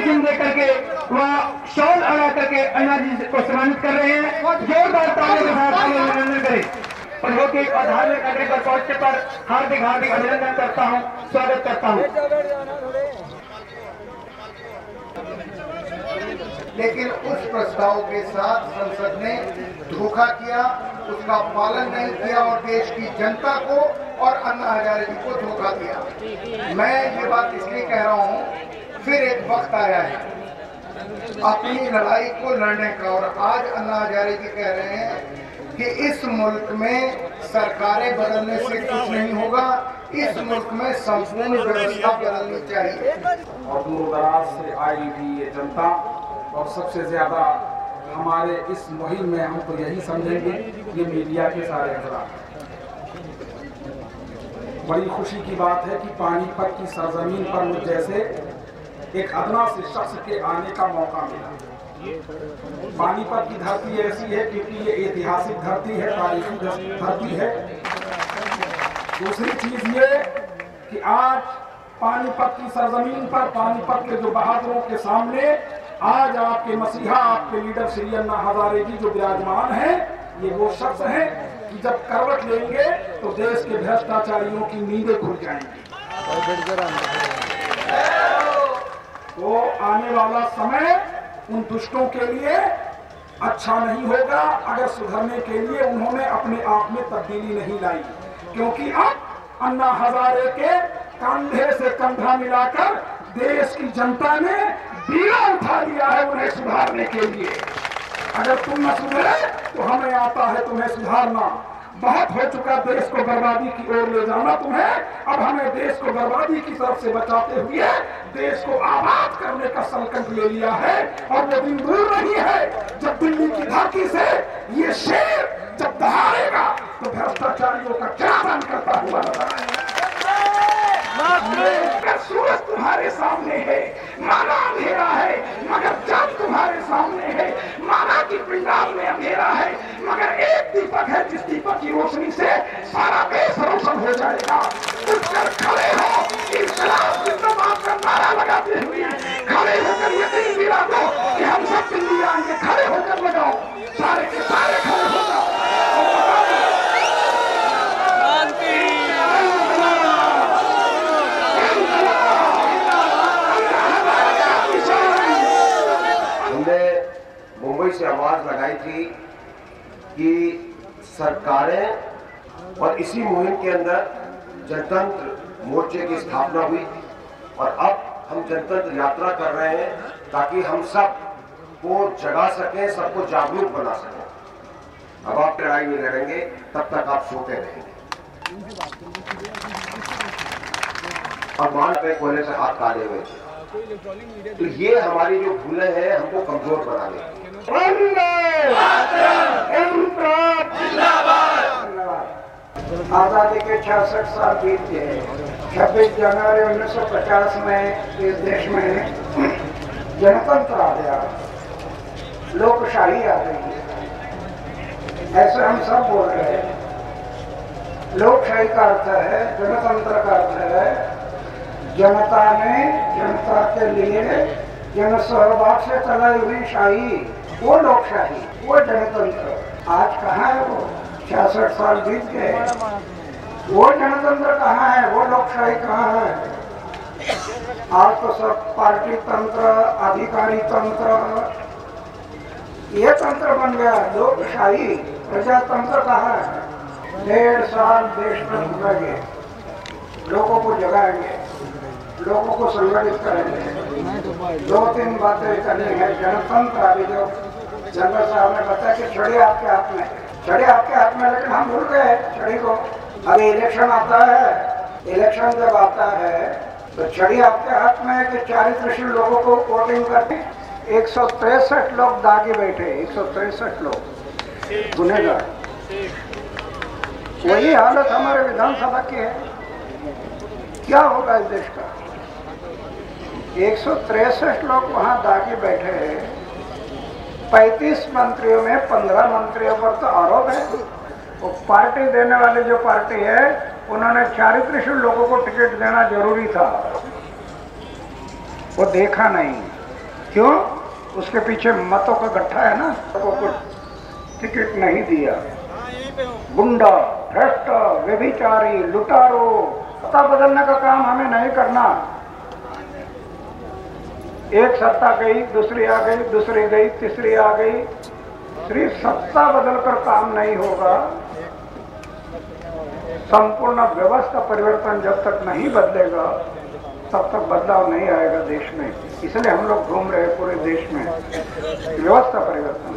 चिन्ह दे करके वह शॉल लगा करके अन्ना जी को सम्मानित कर रहे हैं। जोरदार तालियों के साथ अभिनंदन करें। प्रभु के धार्मिक अग्नि पर पहुंचने पर हार्दिक हार्दिक अभिनंदन करता हूं, स्वागत करता हूं। लेकिन उस प्रस्ताव के साथ संसद ने धोखा किया, उसका पालन नहीं किया और देश की जनता को और अन्ना हजारे जी को धोखा दिया। मैं ये बात इसलिए कह रहा हूँ, फिर एक वक्त आया है अपनी लड़ाई को लड़ने का, और आज अन्ना हजारे जी कह रहे हैं कि इस मुल्क में सरकारें बदलने से कुछ नहीं होगा, इस मुल्क में संपूर्ण व्यवस्था बदलनी चाहिए। और दूर दराज से आई हुई ये जनता, और सबसे ज्यादा हमारे इस मुहिम में हम तो यही समझेंगे ये मीडिया के सारे हजरात। बड़ी खुशी की बात है कि पानीपत की सरजमीन पर मुझ जैसे एक अदना से शख्स के आने का मौका मिला। पानीपत की धरती ऐसी है क्योंकि ये ऐतिहासिक धरती है, तारीखी धरती है। दूसरी चीज ये कि आज पानीपत की सरजमीन पर पानीपत के जो बहादुरों के सामने आज आपके मसीहा, आपके लीडर श्री अन्ना हजारे जी जो विराजमान हैं, ये वो शख्स हैं कि जब करवट लेंगे तो देश के भ्रष्टाचारियों की नींदें खुल जाएंगी। तो आने वाला समय उन दुष्टों के लिए अच्छा नहीं होगा अगर सुधरने के लिए उन्होंने अपने आप में तब्दीली नहीं लाई, क्योंकि अब अन्ना हजारे के कंधे से कंधा मिलाकर देश की जनता ने बीड़ा उठा लिया है उन्हें सुधारने के लिए। अगर तुम न सुधरे तो हमें आता है तुम्हें सुधारना। बहुत हो चुका देश को बर्बादी की ओर ले जाना तुम्हें, अब हमें देश को बर्बादी की तरफ से बचाते हुए देश को आबाद करने का संकल्प ले लिया है। और वो दिन दूर नहीं है जब दिल्ली की धरती से ये शेर जब दहाड़ेगा तो भ्रष्टाचारियों का क्या बंद करता हुआ नजर आएगा। सूरज तुम्हारे सामने है, माना अंधेरा है मगर चांद तुम्हारे सामने है, माना कि पिंडाल में अंधेरा है मगर एक दीपक है जिस दीपक की रोशनी से सारा देश रोशन हो जाएगा। उठकर खड़े हो, इंकलाब जिंदाबाद का नारा लगाते हुए खड़े होकर यकीन दिला दो कि हम सब दिल्ली आएंगे। खड़े होकर लगाओ, सारे के सारे खड़े हो जाओ। मुंबई से आवाज लगाई थी कि सरकारें, और इसी मुहिम के अंदर जनतंत्र मोर्चे की स्थापना हुई और अब हम जनतंत्र यात्रा कर रहे हैं ताकि हम सब को जगा सकें, सबको जागरूक बना सकें। अब आप लड़ाई में लड़ेंगे तब तक आप सोते रहेंगे। अब मान पे कोयले से हाथ काटे हुए थे, तो ये हमारी जो भूलें हैं हमको कमजोर बना देती। आजादी के 66 साल बीत गए। 26 जनवरी 1950 में इस देश में जनतंत्र आ गया, लोकशाही आ गई। ऐसे हम सब बोल रहे हैं। लोकशाही का अर्थ है, जनतंत्र का अर्थ है जनता ने जनता के लिए जन सहभाग से चलाई हुई शाही, वो लोकशाही, वो जनतंत्र। आज कहाँ है वो? 66 साल बीत गए, वो जनतंत्र कहाँ है? वो लोकशाही कहाँ है? आज तो सब पार्टी तंत्र, अधिकारी तंत्र, ये तंत्र बन गया। लोकशाही, प्रजातंत्र कहाँ है? 1.5 साल देश में लगे, लोगों को जगाएंगे, लोगों को संगठित करेंगे, 2-3 बातें करनी है। जनतंत्र अभी जो जनरल साहब ने बताया कि छड़ी आपके हाथ में, छड़ी आपके हाथ में, लेकिन हम भूल गए छड़ी को। अभी इलेक्शन आता है, इलेक्शन जब आता है तो छड़ी आपके हाथ में है कि चारित्रशील लोगों को वोटिंग करनी। 163 लोग दागी बैठे, 163 लोग गुनहगार। वही हालत हमारे विधानसभा की है। क्या होगा इस देश का? 163 लोग वहां दागी बैठे हैं। 35 मंत्रियों में 15 मंत्रियों पर तो आरोप है। वो पार्टी देने वाली जो पार्टी है, उन्होंने चारित्रशील लोगों को टिकट देना जरूरी था, वो देखा नहीं। क्यों? उसके पीछे मतों का गट्ठा है ना, को कुछ टिकट नहीं दिया। गुंडा, भ्रष्ट, व्यभिचारी, लुटारो, सत्ता बदलने का काम हमें नहीं करना। एक सत्ता गई, दूसरी आ गई, दूसरी गई, तीसरी आ गई। सिर्फ सत्ता बदलकर काम नहीं होगा। संपूर्ण व्यवस्था परिवर्तन जब तक नहीं बदलेगा तब तक बदलाव नहीं आएगा देश में। इसलिए हम लोग घूम रहे पूरे देश में व्यवस्था परिवर्तन।